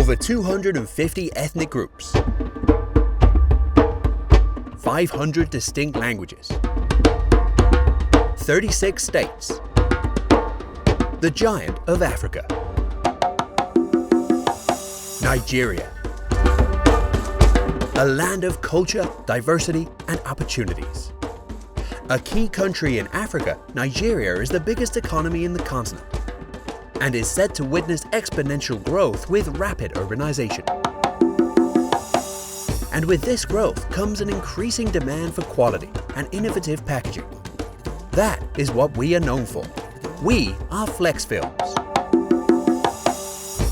Over 250 ethnic groups, 500 distinct languages, 36 states, the giant of Africa, Nigeria, a land of culture, diversity, and opportunities. A key country in Africa, Nigeria is the biggest economy in the continent and is said to witness exponential growth with rapid urbanization. And with this growth comes an increasing demand for quality and innovative packaging. That is what we are known for. We are Flex Films.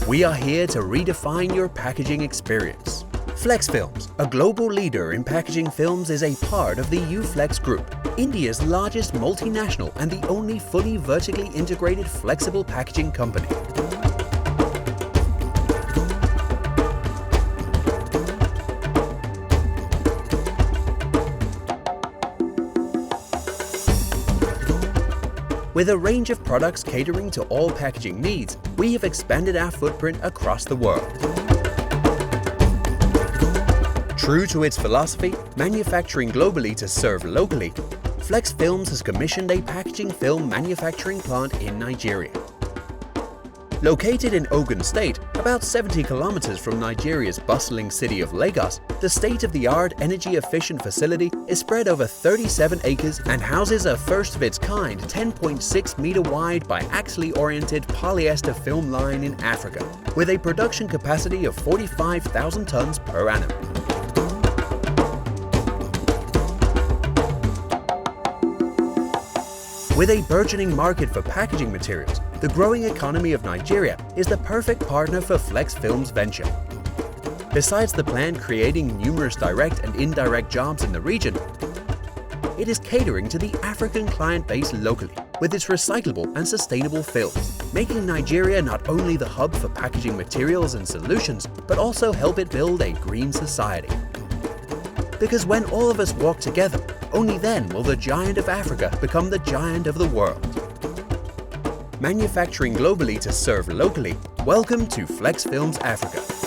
We are here to redefine your packaging experience. Flex Films, a global leader in packaging films, is a part of the UFlex Group, India's largest multinational and the only fully vertically integrated flexible packaging company. With a range of products catering to all packaging needs, we have expanded our footprint across the world. True to its philosophy, manufacturing globally to serve locally, Flex Films has commissioned a packaging film manufacturing plant in Nigeria. Located in Ogun State, about 70 kilometers from Nigeria's bustling city of Lagos, the state-of-the-art energy-efficient facility is spread over 37 acres and houses a first-of-its-kind 10.6-meter wide biaxially oriented polyester film line in Africa, with a production capacity of 45,000 tons per annum. With a burgeoning market for packaging materials, the growing economy of Nigeria is the perfect partner for Flex Films' venture. Besides the plant creating numerous direct and indirect jobs in the region, it is catering to the African client base locally with its recyclable and sustainable films, making Nigeria not only the hub for packaging materials and solutions, but also help it build a green society. Because when all of us walk together, only then will the giant of Africa become the giant of the world. Manufacturing globally to serve locally, welcome to Flex Films Africa.